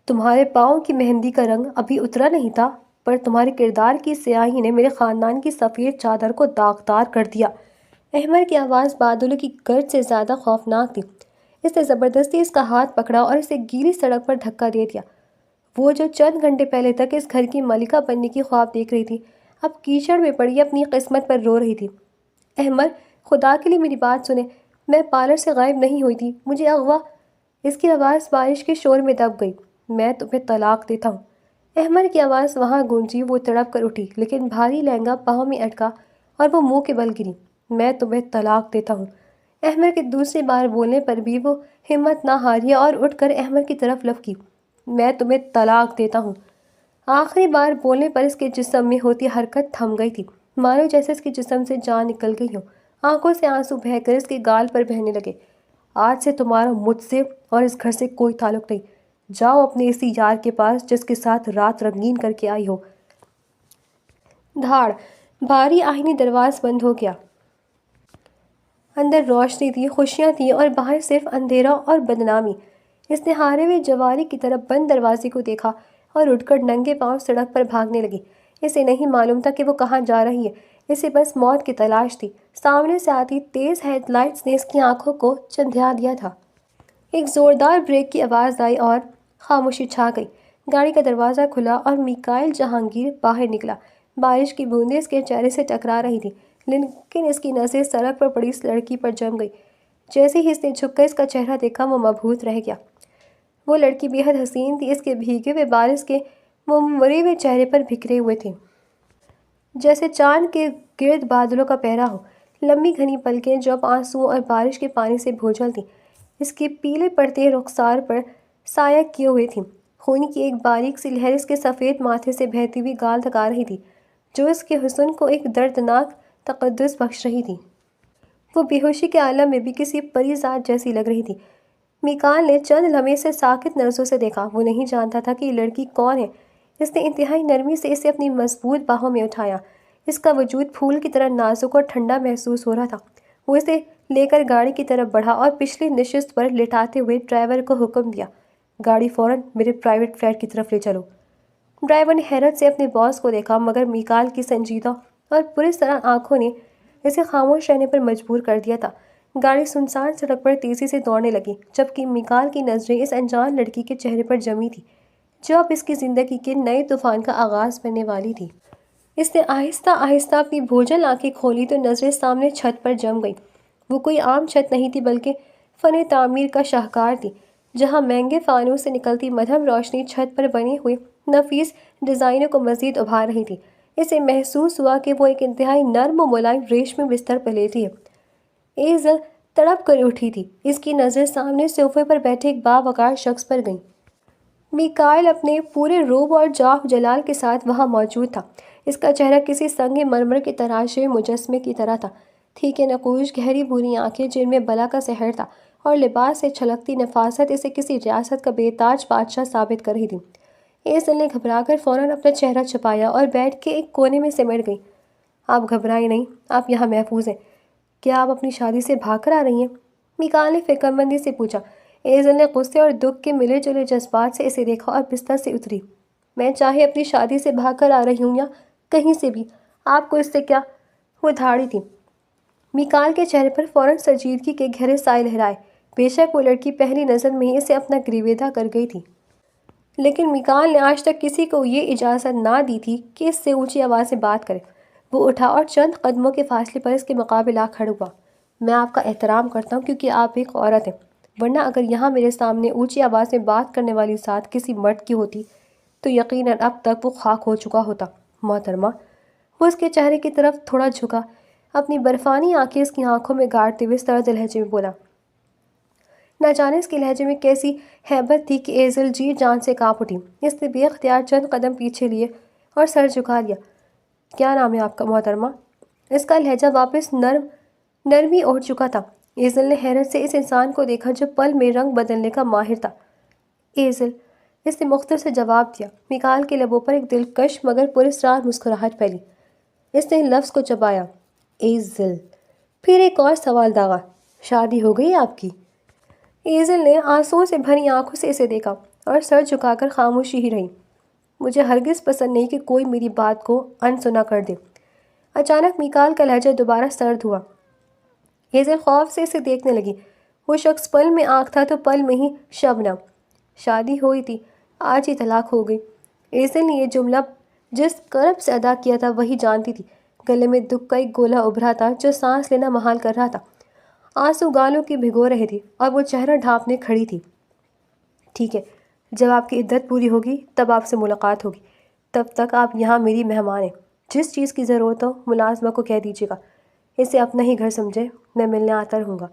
تمہارے پاؤں کی مہندی کا رنگ ابھی اترا نہیں تھا، پر تمہارے کردار کی سیاہی نے میرے خاندان کی سفید چادر کو داغدار کر دیا۔ احمر کی آواز بادلوں کی گرج سے زیادہ خوفناک تھی۔ اس نے زبردستی اس کا ہاتھ پکڑا اور اسے گیلی سڑک پر دھکا دے دیا۔ وہ جو چند گھنٹے پہلے تک اس گھر کی مالکہ بننے کی خواب دیکھ رہی تھی، اب کیچڑ میں پڑی اپنی قسمت پر رو رہی تھی۔ احمر، خدا کے لیے میری بات سنیں، میں پارلر سے غائب نہیں ہوئی تھی، مجھے اغوا۔ اس کی آواز بارش کے شور میں دب گئی۔ میں تمہیں طلاق دیتا ہوں۔ احمر کی آواز وہاں گونجی، وہ تڑپ کر اٹھی، لیکن بھاری لہنگا پاؤں میں اٹکا اور وہ منہ کے بل گری۔ میں تمہیں طلاق دیتا ہوں۔ احمر کے دوسری بار بولنے پر بھی وہ ہمت نہ ہاری اور اٹھ کر احمر کی طرف لپکی۔ میں تمہیں طلاق دیتا ہوں۔ آخری بار بولنے پر اس کے جسم میں ہوتی حرکت تھم گئی تھی، مانو جیسے اس کے جسم سے جان نکل گئی ہو۔ آنکھوں سے آنسو بہہ کر اس کے گال پر بہنے لگے۔ آج سے تمہارا مجھ سے اور اس گھر سے کوئی تعلق نہیں۔ جاؤ اپنے اسی یار کے پاس جس کے ساتھ رات رنگین کر کے آئی ہو۔ دھاڑ! بھاری آہنی دروازہ بند ہو گیا۔ اندر روشنی تھی، خوشیاں تھیں اور باہر صرف اندھیرا اور بدنامی۔ اس نے ہارے ہوئے جواری کی طرف بند دروازے کو دیکھا اور اٹھ کر ننگے پاؤں سڑک پر بھاگنے لگی۔ اسے نہیں معلوم تھا کہ وہ کہاں جا رہی ہے، اسے بس موت کی تلاش تھی۔ سامنے سے آتی تیز ہیڈ لائٹس نے اس کی آنکھوں کو چندھیا دیا تھا۔ ایک زوردار بریک کی آواز آئی اور خاموشی چھا گئی۔ گاڑی کا دروازہ کھلا اور میکائل جہانگیر باہر نکلا۔ بارش کی بوندیں اس کے چہرے سے ٹکرا رہی تھیں، لیکن اس کی نظریں سڑک پر پڑی اس لڑکی پر جم گئی۔ جیسے ہی اس نے جھک کر اس کا چہرہ دیکھا، وہ مبہوت رہ گیا۔ وہ لڑکی بے حد حسین تھی، اس کے بھیگے ہوئے بال اس کے مرے ہوئے چہرے پر بکھرے ہوئے تھے، جیسے چاند کے گرد بادلوں کا پہرا ہو۔ لمبی گھنی پلکیں جو اب آنسوؤں اور بارش کے پانی سے بھوجل تھیں، اس کے پیلے پڑتے رخسار پر سایہ کیے ہوئے تھیں۔ خون کی ایک باریک سی لہر اس کے سفید ماتھے سے بہتی ہوئی گال تکا رہی تھی، جو اس کے حسن کو ایک دردناک تقدس بخش رہی تھی۔ وہ بے ہوشی کے عالم میں بھی کسی پری ذات جیسی لگ رہی تھی۔ میکال نے چند لمحے سے ساکت نظروں سے دیکھا۔ وہ نہیں جانتا تھا کہ یہ لڑکی کون ہے۔ اس نے انتہائی نرمی سے اسے اپنی مضبوط باہوں میں اٹھایا۔ اس کا وجود پھول کی طرح نازک اور ٹھنڈا محسوس ہو رہا تھا۔ وہ اسے لے کر گاڑی کی طرف بڑھا اور پچھلی نشست پر لٹاتے ہوئے ڈرائیور کو حکم دیا، گاڑی فوراً میرے پرائیویٹ فلیٹ کی طرف لے چلو۔ ڈرائیور نے حیرت سے اپنے باس کو دیکھا، مگر میکال کی سنجیدہ اور پرس طرح آنکھوں نے اسے خاموش رہنے پر مجبور کر دیا تھا۔ گاڑی سنسان سڑک پر تیزی سے دوڑنے لگی، جبکہ میکال کی نظریں اس انجان لڑکی کے چہرے پر جمی تھیں، جو اب اس کی زندگی کے نئے طوفان کا آغاز بننے والی تھی۔ اس نے آہستہ آہستہ اپنی بھوجل آنکھیں کھولی تو نظریں سامنے چھت پر جم گئیں۔ وہ کوئی عام چھت نہیں تھی، بلکہ فن تعمیر کا شاہکار تھی، جہاں مہنگے فانوس سے نکلتی مدھم روشنی چھت پر بنے ہوئے نفیس ڈیزائنوں کو مزید ابھار رہی تھی۔ اسے محسوس ہوا کہ وہ ایک انتہائی نرم و ملائم ریشمی بستر پر لیٹی ہے۔ ایزل تڑپ کر اٹھی تھی۔ اس کی نظریں سامنے صوفے پر بیٹھے ایک باوقار شخص پر گئیں۔ میکائل اپنے پورے روب اور جاہ و جلال کے ساتھ وہاں موجود تھا۔ اس کا چہرہ کسی سنگ مرمر کے تراشے ہوئے مجسمے کی طرح تھا۔ ٹھیک نقوش، گہری بھوری آنکھیں جن میں بلا کا سحر تھا، اور لباس سے چھلکتی نفاست اسے کسی ریاست کا بے تاج بادشاہ ثابت کر رہی تھی۔ ایزل نے گھبرا کر فوراً اپنا چہرہ چھپایا اور بیٹھ کے ایک کونے میں سمٹ گئی۔ آپ گھبرائیں نہیں، آپ یہاں محفوظ ہیں۔ کیا آپ اپنی شادی سے بھاگ کر آ رہی ہیں؟ میکال نے فکر مندی سے پوچھا۔ ایزل نے غصے اور دکھ کے ملے جلے جذبات سے اسے دیکھا اور بستر سے اتری۔ میں چاہے اپنی شادی سے بھاگ کر آ رہی ہوں یا کہیں سے بھی، آپ کو اس سے کیا؟ وہ دھاڑی تھی۔ میکال کے چہرے پر فوراً سنجیدگی کے گہرے سائے لہرائے۔ بے شک وہ لڑکی پہلی نظر میں ہی اسے اپنا گریویدہ کر گئی تھی، لیکن میکال نے آج تک کسی کو یہ اجازت نہ دی تھی کہ اس سے اونچی آواز سے بات کرے۔ وہ اٹھا اور چند قدموں کے فاصلے پر اس کے مقابل آ کھڑا ہوا۔ میں آپ کا احترام کرتا ہوں کیونکہ آپ ایک عورت ہیں، ورنہ اگر یہاں میرے سامنے اونچی آواز میں بات کرنے والی ذات کسی مرد کی ہوتی تو یقیناً اب تک وہ خاک ہو چکا ہوتا۔ محترمہ، وہ اس کے چہرے کی طرف تھوڑا جھکا، اپنی برفانی آنکھیں اس کی آنکھوں میں گاڑتے ہوئے سرد لہجے میں بولا۔ نہ جانے اس کے لہجے میں کیسی ہیبت تھی کہ ایزل جی جان سے کانپ اٹھی۔ اس نے بے اختیار چند قدم پیچھے لیے اور سر جھکا لیا۔ کیا نام ہے آپ کا محترمہ؟ اس کا لہجہ واپس نرمی اوڑھ چکا تھا۔ ایزل نے حیرت سے اس انسان کو دیکھا جو پل میں رنگ بدلنے کا ماہر تھا۔ ایزل، اس نے مختصر جواب دیا۔ میکال کے لبوں پر ایک دلکش مگر پراسرار مسکراہٹ پھیلی۔ اس نے لفظ کو چبایا۔ ایزل، پھر ایک اور سوال داغا، شادی ہو گئی آپ کی؟ ایزل نے آنسوؤں سے بھری آنکھوں سے اسے دیکھا اور سر جھکا کر خاموشی ہی رہی۔ مجھے ہرگز پسند نہیں کہ کوئی میری بات کو انسنا کر دے۔ اچانک میکال کا لہجہ دوبارہ سرد ہوا۔ ہیزل خوف سے اسے دیکھنے لگی۔ وہ شخص پل میں آنکھ تھا تو پل میں ہی شبنم۔ شادی ہوئی تھی، آج ہی طلاق ہو گئی۔ ہیزل نے یہ جملہ جس کرب سے ادا کیا تھا وہی جانتی تھی۔ گلے میں دکھ کا ایک گولا ابھرا تھا جو سانس لینا محال کر رہا تھا۔ آنسو گالوں کی بھگو رہے تھے اور وہ چہرہ ڈھانپنے کھڑی تھی۔ ٹھیک ہے، جب آپ کی عدت پوری ہوگی تب آپ سے ملاقات ہوگی، تب تک آپ یہاں میری مہمان ہیں۔ جس چیز کی ضرورت ہو ملازمہ کو کہہ دیجیے گا، اسے اپنا ہی گھر سمجھے، میں ملنے آتا رہوں گا۔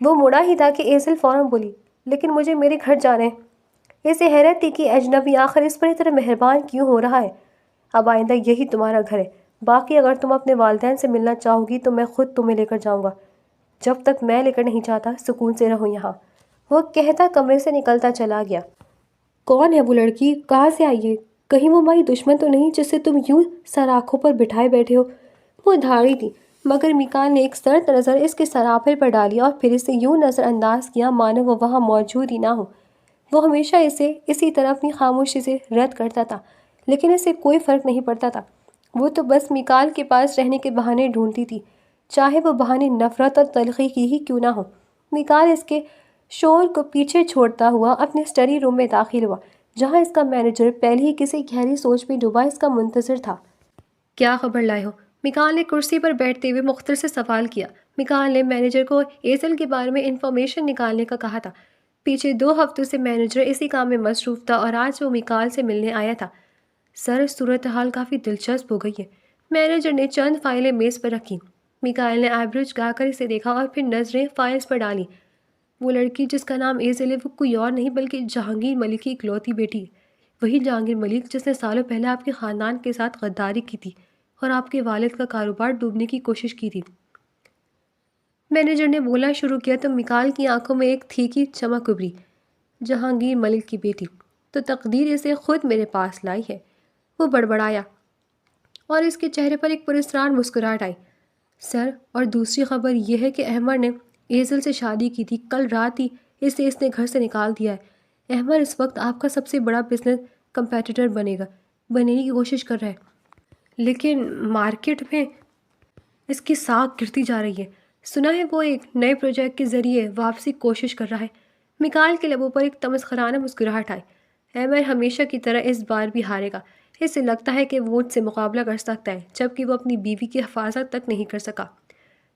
وہ مڑا ہی تھا کہ ایزل فوراً بولی، لیکن مجھے میرے گھر جانا ہے۔ اسے حیرت تھی کہ اجنبی آخر اس پر اتنا مہربان کیوں ہو رہا ہے۔ اب آئندہ یہی تمہارا گھر ہے، باقی اگر تم اپنے والدین سے ملنا چاہو گی تو میں خود تمہیں لے کر جاؤں گا۔ جب تک میں لے کر نہیں جاتا سکون سے رہو یہاں۔ وہ کہتا کمرے سے نکلتا چلا گیا۔ کون ہے وہ لڑکی؟ کہاں سے آئی ہے؟ کہیں وہ ہماری دشمن تو نہیں جسے تم یوں سر آنکھوں پر بٹھائے بیٹھے ہو؟ وہ دھاڑی تھی، مگر میکال نے ایک سرد نظر اس کے سراپے پر ڈالی اور پھر اسے یوں نظر انداز کیا مانو وہ وہاں موجود ہی نہ ہو۔ وہ ہمیشہ اسے اسی طرح اپنی خاموشی سے رد کرتا تھا، لیکن اسے کوئی فرق نہیں پڑتا تھا۔ وہ تو بس میکال کے پاس رہنے کے بہانے ڈھونڈتی تھی، چاہے وہ بہانے نفرت اور تلخی کی ہی کیوں نہ ہو۔ میکال اس کے شور کو پیچھے چھوڑتا ہوا اپنے اسٹڈی روم میں داخل ہوا، جہاں اس کا مینیجر پہلے ہی کسی گہری سوچ میں ڈوبا اس کا منتظر تھا۔ کیا خبر لائے ہو؟ میکال نے کرسی پر بیٹھتے ہوئے مختصر سے سوال کیا۔ میکال نے مینیجر کو ایزل کے بارے میں انفارمیشن نکالنے کا کہا تھا۔ پیچھے 2 ہفتوں سے مینیجر اسی کام میں مصروف تھا اور آج وہ میکال سے ملنے آیا تھا۔ سر، صورتحال کافی دلچسپ ہو گئی ہے۔ مینیجر نے چند فائلیں میز پر رکھیں۔ میکال نے آئی بروز گا کر اسے دیکھا اور پھر نظریں فائلز پر ڈالیں۔ وہ لڑکی جس کا نام ایزل ہے وہ کوئی اور نہیں بلکہ جہانگیر ملک کی اکلوتی بیٹی ہے۔ وہی جہانگیر ملک جس نے سالوں پہلے آپ کے خاندان کے ساتھ غداری کی تھی اور آپ کے والد کا کاروبار ڈوبنے کی کوشش کی تھی۔ مینیجر نے بولنا شروع کیا تو میکال کی آنکھوں میں ایک تھیکی چمک ابھری۔ جہانگیر ملک کی بیٹی، تو تقدیر اسے خود میرے پاس لائی ہے، وہ بڑبڑایا اور اس کے چہرے پر ایک پراسرار مسکراہٹ آئی۔ سر، اور دوسری خبر یہ ہے کہ احمر نے ایزل سے شادی کی تھی، کل رات ہی اسے اس نے گھر سے نکال دیا ہے۔ احمر اس وقت آپ کا سب سے بڑا بزنس کمپیٹیٹر بننے کی کوشش کر رہا ہے، لیکن مارکیٹ میں اس کی ساکھ گرتی جا رہی ہے۔ سنا ہے وہ ایک نئے پروجیکٹ کے ذریعے واپسی کوشش کر رہا ہے۔ میکال کے لبوں پر ایک تمسخرانہ مسکراہٹ آئی۔ احمر ہمیشہ کی طرح اس بار بھی ہارے گا۔ اسے لگتا ہے کہ وہ مجھ سے مقابلہ کر سکتا ہے، جبکہ وہ اپنی بیوی کی حفاظت تک نہیں کر سکا۔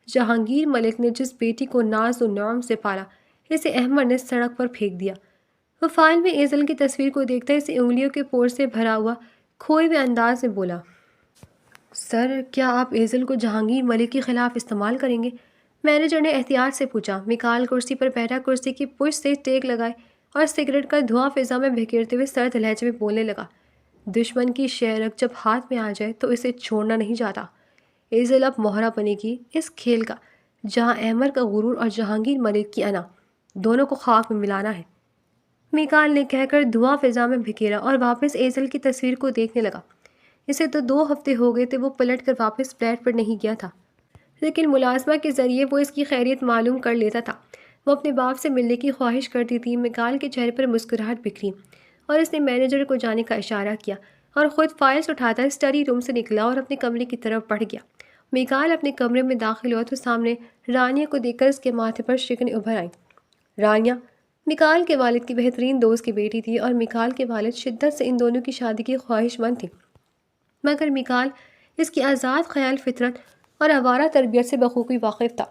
جہانگیر ملک نے جس بیٹی کو ناز و نعم سے پالا، اسے احمر نے سڑک پر پھینک دیا۔ وہ فائل میں ایزل کی تصویر کو دیکھتا اسے انگلیوں کے پور سے بھرا ہوا کھوئے ہوئے انداز میں بولا، سر، کیا آپ ایزل کو جہانگیر ملک کے خلاف استعمال کریں گے؟ مینیجر نے احتیاط سے پوچھا۔ میکال کرسی پر بیٹھا کرسی کی پشت سے ٹیک لگائے اور سگریٹ کا دھواں فضا میں بکھیرتے ہوئے سرد لہجے میں بولنے لگا، دشمن کی شہرک جب ہاتھ میں آ جائے تو اسے چھوڑنا نہیں جاتا۔ ایزل اب مہرہ بنے گی اس کھیل کا، جہاں احمر کا غرور اور جہانگیر ملک کی انا دونوں کو خاک میں ملانا ہے۔ میکال نے کہہ کر دھواں فضا میں بکھیرا اور واپس ایزل کی تصویر کو دیکھنے لگا۔ اسے تو 2 ہفتے ہو گئے تھے وہ پلٹ کر واپس فلیٹ پر نہیں گیا تھا، لیکن ملازمہ کے ذریعے وہ اس کی خیریت معلوم کر لیتا تھا۔ وہ اپنے باپ سے ملنے کی خواہش کرتی تھی۔ میکال کے چہرے پر مسکراہٹ بکھری اور اس نے مینیجر کو جانے کا اشارہ کیا اور خود فائلز اٹھاتا اسٹڈی روم سے نکلا اور اپنے کمرے کی طرف بڑھ گیا۔ میکال اپنے کمرے میں داخل ہوا تو سامنے رانیہ کو دیکھ کر اس کے ماتھے پر شکنیں ابھر آئیں۔ رانیہ میکال کے والد کی بہترین دوست کی بیٹی تھی اور میکال کے والد شدت سے ان دونوں کی شادی کی خواہش مند تھے، مگر میکال اس کی آزاد خیال فطرت اور آوارہ تربیت سے بخوبی واقف تھا۔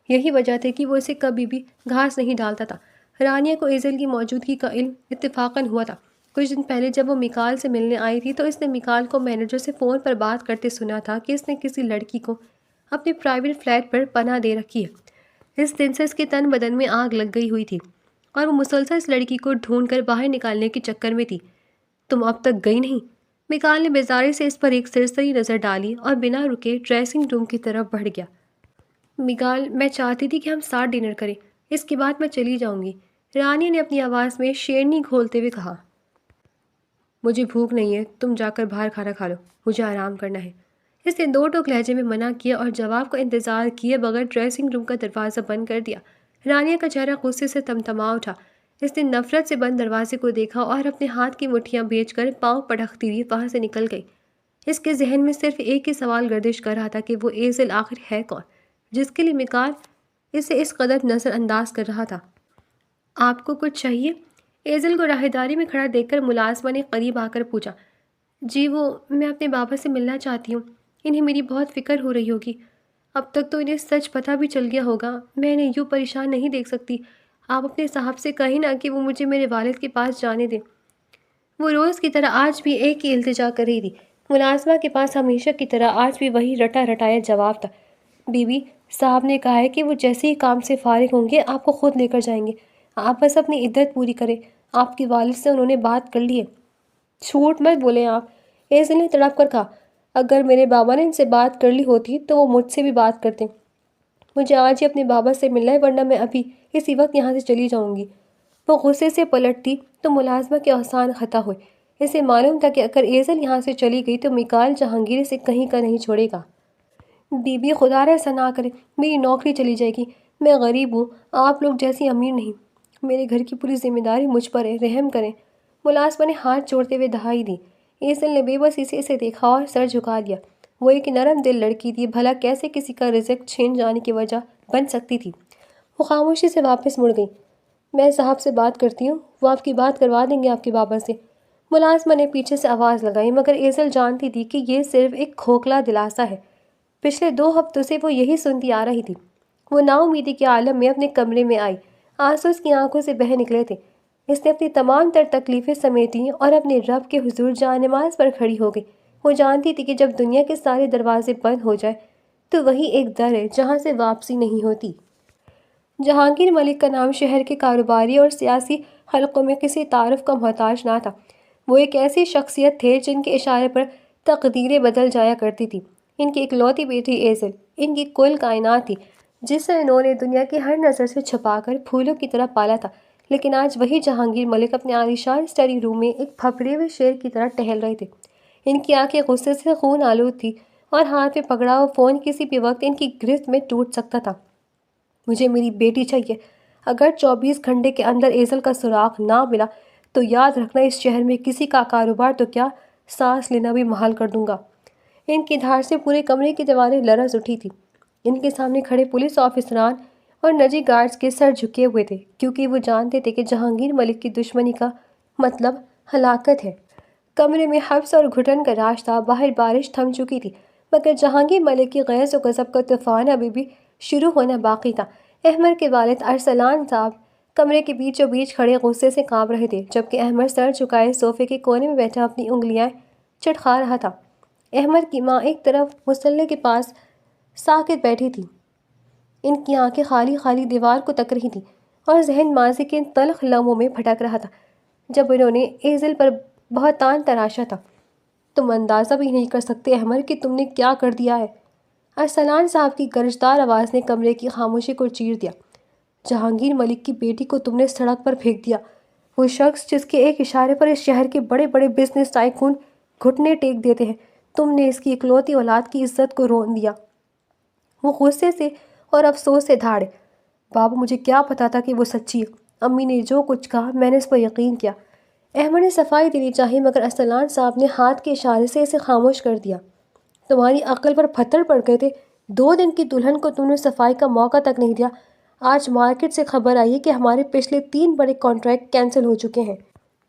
یہی وجہ تھی کہ وہ اسے کبھی بھی گھاس نہیں ڈالتا تھا۔ رانیہ کو ایزل کی موجودگی کا علم اتفاقاً ہوا تھا۔ کچھ دن پہلے جب وہ میکال سے ملنے آئی تھی تو اس نے میکال کو مینیجر سے فون پر بات کرتے سنا تھا کہ اس نے کسی لڑکی کو اپنے پرائیویٹ فلیٹ پر پناہ دے رکھی ہے۔ اس دن سے اس کے تن بدن میں آگ لگ گئی ہوئی تھی اور وہ مسلسل اس لڑکی کو ڈھونڈ کر باہر نکالنے کے چکر میں تھی۔ تم اب تک گئی نہیں؟ میکال نے بیزاری سے اس پر ایک سرسری نظر ڈالی اور بنا رکے ڈریسنگ روم کی طرف بڑھ گیا۔ میکال، میں چاہتی تھی کہ ہم ساتھ ڈنر کریں، اس کے بعد میں چلی جاؤں گی، رانی نے اپنی آواز میں شیرنی گھولتے ہوئے کہا۔ مجھے بھوک نہیں ہے، تم جا کر باہر کھانا کھا لو، مجھے آرام کرنا ہے۔ اس نے 2 ٹوک لہجے میں منع کیا اور جواب کا انتظار کیے بغیر ڈریسنگ روم کا دروازہ بند کر دیا۔ رانیہ کا چہرہ غصے سے تمتما اٹھا۔ اس نے نفرت سے بند دروازے کو دیکھا اور اپنے ہاتھ کی مٹھیاں بیچ کر پاؤں پٹکتی ہوئی وہاں سے نکل گئی۔ اس کے ذہن میں صرف ایک ہی سوال گردش کر رہا تھا کہ وہ ایزل آخر ہے کون، جس کے لیے مکال اسے اس قدر نظر انداز کر رہا تھا۔ آپ کو کچھ چاہیے؟ ایزل کو راہداری میں کھڑا دیکھ کر ملازمہ نے قریب آ کر پوچھا۔ جی میں اپنے بابا سے ملنا چاہتی ہوں، انہیں میری بہت فکر ہو رہی ہوگی۔ اب تک تو انہیں سچ پتہ بھی چل گیا ہوگا، میں انہیں یوں پریشان نہیں دیکھ سکتی۔ آپ اپنے صاحب سے کہیں نا کہ وہ مجھے میرے والد کے پاس جانے دیں۔ وہ روز کی طرح آج بھی ایک ہی التجا کر رہی تھی۔ ملازمہ کے پاس ہمیشہ کی طرح آج بھی وہی رٹا رٹایا جواب تھا۔ بی بی، صاحب نے کہا ہے کہ وہ جیسے ہی کام سے فارغ ہوں گے آپ کو خود لے کر جائیں گے۔ آپ بس اپنی عدت پوری کریں، آپ کے والد سے انہوں نے بات کر لی ہے۔ جھوٹ مت بولیں آپ، ایزل نے تڑپ کر کہا۔ اگر میرے بابا نے ان سے بات کر لی ہوتی تو وہ مجھ سے بھی بات کرتے۔ مجھے آج ہی اپنے بابا سے ملنا ہے، ورنہ میں ابھی اسی وقت یہاں سے چلی جاؤں گی۔ وہ غصے سے پلٹتی تو ملازمہ کے اوسان خطا ہوئے۔ اسے معلوم تھا کہ اگر ایزل یہاں سے چلی گئی تو مکال جہانگیر اسے کہیں کا نہیں چھوڑے گا۔ بی بی، خدا را ایسا نہ کرے، میری نوکری چلی جائے گی۔ میں غریب ہوں، آپ لوگ جیسی امیر نہیں۔ میرے گھر کی پوری ذمہ داری مجھ پر ہے، رحم کریں۔ ملازمہ نے ہاتھ جوڑتے ہوئے دہائی دی۔ ایزل نے بے بسی سے اسے دیکھا اور سر جھکا دیا۔ وہ ایک نرم دل لڑکی تھی، بھلا کیسے کسی کا رزق چھین جانے کی وجہ بن سکتی تھی۔ وہ خاموشی سے واپس مڑ گئی۔ میں صاحب سے بات کرتی ہوں، وہ آپ کی بات کروا دیں گے آپ کے بابا سے۔ ملازمہ نے پیچھے سے آواز لگائی، مگر ایزل جانتی تھی کہ یہ صرف ایک کھوکھلا دلاسا ہے۔ پچھلے 2 ہفتوں سے وہ یہی سنتی آ رہی تھی۔ وہ نا امیدی کے عالم میں اپنے کمرے میں آئی، آنسو اس کی آنکھوں سے بہہ نکلے تھے۔ اس نے اپنی تمام تر تکلیفیں سمیٹیں اور اپنے رب کے حضور جان نماز پر کھڑی ہو گئی۔ وہ جانتی تھی کہ جب دنیا کے سارے دروازے بند ہو جائے تو وہی ایک در ہے جہاں سے واپسی نہیں ہوتی۔ جہانگیر ملک کا نام شہر کے کاروباری اور سیاسی حلقوں میں کسی تعارف کا محتاج نہ تھا۔ وہ ایک ایسی شخصیت تھے جن کے اشارے پر تقدیریں بدل جایا کرتی تھی۔ ان کی اکلوتی بیٹی ایزل ان کی کل کائنات تھی، جسے انہوں نے دنیا کی ہر نظر سے چھپا کر پھولوں کی طرح پالا تھا۔ لیکن آج وہی جہانگیر ملک اپنے عالیشان اسٹڈی روم میں ایک پھپڑے ہوئے شیر کی طرح ٹہل رہے تھے۔ ان کی آنکھیں غصے سے خون آلود تھی اور ہاتھ میں پکڑا ہوا فون کسی بھی وقت ان کی گرفت میں ٹوٹ سکتا تھا۔ مجھے میری بیٹی چاہیے۔ اگر 24 گھنٹے کے اندر ایزل کا سراغ نہ ملا تو یاد رکھنا اس شہر میں کسی کا کاروبار تو کیا، سانس لینا بھی محال کر دوں گا۔ ان کی دھار سے پورے کمرے کی دیواریں لرز اٹھی تھی۔ ان کے سامنے کھڑے پولیس آفیسران اور نجی گارڈز کے سر جھکے ہوئے تھے، کیونکہ وہ جانتے تھے کہ جہانگیر ملک کی دشمنی کا مطلب ہلاکت ہے۔ کمرے میں حبس اور گھٹن کا راج تھا۔ باہر بارش تھم چکی تھی، مگر جہانگیر ملک کی غیظ و غضب کا طوفان ابھی بھی شروع ہونا باقی تھا۔ احمد کے والد ارسلان صاحب کمرے کے بیچوں بیچ کھڑے غصے سے کانپ رہے تھے، جبکہ احمد سر جھکائے صوفے کے کونے میں بیٹھا اپنی انگلیاں چٹکا رہا تھا۔ احمد کی ماں ایک طرف مصلے کے پاس ساکت بیٹھی تھی۔ ان کی آنکھیں خالی خالی دیوار کو تک رہی تھیں اور ذہن ماضی کے تلخ لمحوں میں بھٹک رہا تھا جب انہوں نے ایزل پر بہتان تراشا تھا۔ تم اندازہ بھی نہیں کر سکتے احمد کہ تم نے کیا کر دیا ہے۔ ارسلان صاحب کی گرجدار آواز نے کمرے کی خاموشی کو چیر دیا۔ جہانگیر ملک کی بیٹی کو تم نے سڑک پر پھینک دیا، وہ شخص جس کے ایک اشارے پر اس شہر کے بڑے بڑے بزنس ٹائکون گھٹنے ٹیک دیتے ہیں۔ تم نے اس کی اکلوتی اولاد کی عزت کو رون دیا۔ وہ غصے سے اور افسوس سے دھاڑے۔ بابا، مجھے کیا پتا تھا کہ وہ سچی ہے۔ امی نے جو کچھ کہا میں نے اس پر یقین کیا۔ احمد نے صفائی دینی چاہی، مگر ارسلان صاحب نے ہاتھ کے اشارے سے اسے خاموش کر دیا۔ تمہاری عقل پر پتھر پڑ گئے تھے؟ 2 دن کی دلہن کو تم نے صفائی کا موقع تک نہیں دیا۔ آج مارکیٹ سے خبر آئی ہے کہ ہمارے پچھلے 3 بڑے کانٹریکٹ کینسل ہو چکے ہیں۔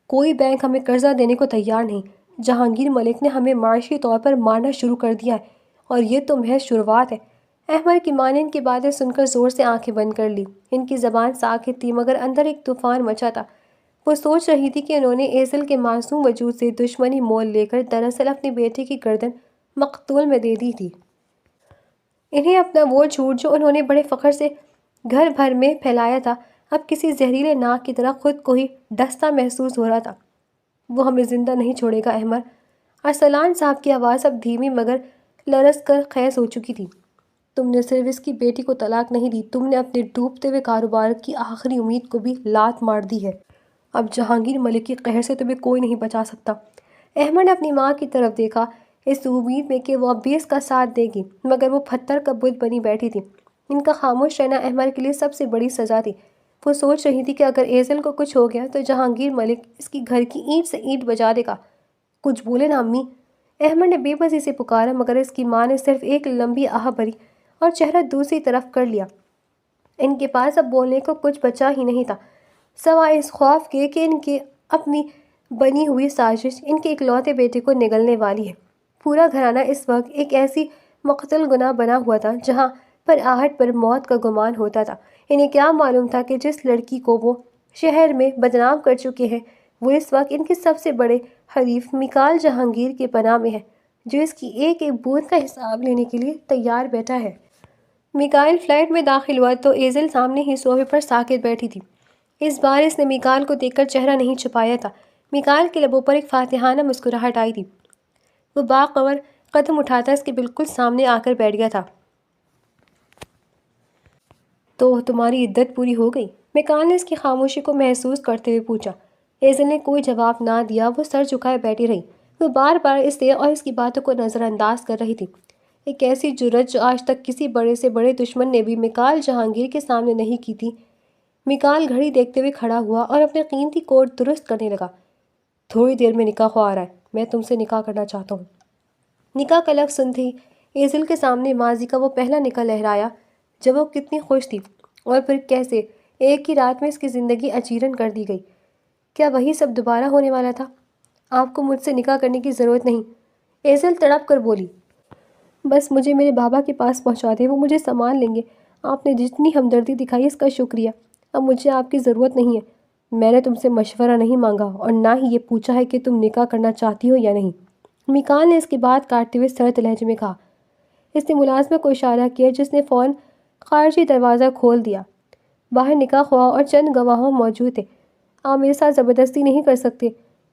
کوئی بینک ہمیں قرضہ دینے کو تیار نہیں۔ جہانگیر ملک نے ہمیں معاشی طور پر مارنا شروع کر دیا ہے، اور یہ تو محض شروعات ہے۔ احمد کی ماں نے ان کی باتیں سن کر زور سے آنکھیں بند کر لی۔ ان کی زبان ساکت تھی، مگر اندر ایک طوفان مچا تھا۔ وہ سوچ رہی تھی کہ انہوں نے ایزل کے معصوم وجود سے دشمنی مول لے کر دراصل اپنی بیٹی کی گردن مقتول میں دے دی تھی۔ انہیں اپنا وہ جھوٹ جو انہوں نے بڑے فخر سے گھر بھر میں پھیلایا تھا، اب کسی زہریلے ناک کی طرح خود کو ہی ڈستا محسوس ہو رہا تھا۔ وہ ہمیں زندہ نہیں چھوڑے گا احمد۔ ارسلان صاحب کی آواز اب دھیمی مگر لرز کر خیز ہو چکی تھی۔ تم نے صرف اس کی بیٹی کو طلاق نہیں دی، تم نے اپنے ڈوبتے ہوئے کاروبار کی آخری امید کو بھی لات مار دی ہے۔ اب جہانگیر ملک کی قہر سے تمہیں کوئی نہیں بچا سکتا۔ احمد نے اپنی ماں کی طرف دیکھا، اس امید میں کہ وہ اب بھی اس کا ساتھ دے گی، مگر وہ پتھر کا بت بنی بیٹھی تھی۔ ان کا خاموش رہنا احمد کے لیے سب سے بڑی سزا تھی۔ وہ سوچ رہی تھی کہ اگر ایزل کو کچھ ہو گیا تو جہانگیر ملک اس کی گھر کی اینٹ سے اینٹ بجا دے گا۔ کچھ بولے نا امی؟ احمد نے بے بسی سے پکارا، مگر اس کی ماں نے صرف ایک لمبی آہ بھری اور چہرہ دوسری طرف کر لیا۔ ان کے پاس اب بولنے کو کچھ بچا ہی نہیں تھا، سوائے اس خوف کے کہ ان کی اپنی بنی ہوئی سازش ان کے اکلوتے بیٹے کو نگلنے والی ہے۔ پورا گھرانہ اس وقت ایک ایسی مقتل گناہ بنا ہوا تھا جہاں پر آہٹ پر موت کا گمان ہوتا تھا۔ انہیں کیا معلوم تھا کہ جس لڑکی کو وہ شہر میں بدنام کر چکے ہیں وہ اس وقت ان کے سب سے بڑے حریف میکال جہانگیر کے پناہ میں ہے، جو اس کی ایک ایک بوند کا حساب لینے کے لیے تیار بیٹھا ہے۔ میکائل فلیٹ میں داخل ہوا تو ایزل سامنے ہی صوفے پر ساکت بیٹھی تھی۔ اس بار اس نے میکال کو دیکھ کر چہرہ نہیں چھپایا تھا۔ میکال کے لبوں پر ایک فاتحانہ مسکراہٹ آئی تھی۔ وہ باخبر قدم اٹھاتا اس کے بالکل سامنے آ کر بیٹھ گیا تھا۔ تو تمہاری عدت پوری ہو گئی؟ میکال نے اس کی خاموشی کو محسوس کرتے ہوئے پوچھا۔ ایزل نے کوئی جواب نہ دیا، وہ سر جھکائے بیٹھی رہی۔ وہ بار بار اسے اور اس کی باتوں کو نظر انداز کر رہی تھی۔ ایک ایسی جرأت جو آج تک کسی بڑے سے بڑے دشمن نے بھی میکال جہانگیر کے سامنے نہیں کی تھی۔ میکال گھڑی دیکھتے ہوئے کھڑا ہوا اور اپنے قیمتی کوٹ درست کرنے لگا۔ تھوڑی دیر میں نکاح آ رہا ہے، میں تم سے نکاح کرنا چاہتا ہوں۔ نکاح کا لفظ سنتے ہی ایزل کے سامنے ماضی کا وہ پہلا نکاح لہرایا جب وہ کتنی خوش تھی، اور پھر کیسے ایک ہی رات میں اس کی زندگی اچیرن کر دی گئی۔ کیا وہی سب دوبارہ ہونے والا تھا؟ آپ کو مجھ سے نکاح کرنے کی ضرورت نہیں، ایزل تڑپ کر بولی۔ بس مجھے میرے بابا کے پاس پہنچا دیں، وہ مجھے سنبھال لیں گے۔ آپ نے جتنی ہمدردی دکھائی اس کا شکریہ، اب مجھے آپ کی ضرورت نہیں ہے۔ میں نے تم سے مشورہ نہیں مانگا اور نہ ہی یہ پوچھا ہے کہ تم نکاح کرنا چاہتی ہو یا نہیں، میکال نے اس کی بات کاٹتے ہوئے سرد لہجے میں کہا۔ اس نے ملازمہ کو اشارہ کیا جس نے فوراً خارجی دروازہ کھول دیا۔ باہر نکاح خواہ اور چند گواہ موجود تھے۔ آپ میرے ساتھ زبردستی نہیں کر سکتے،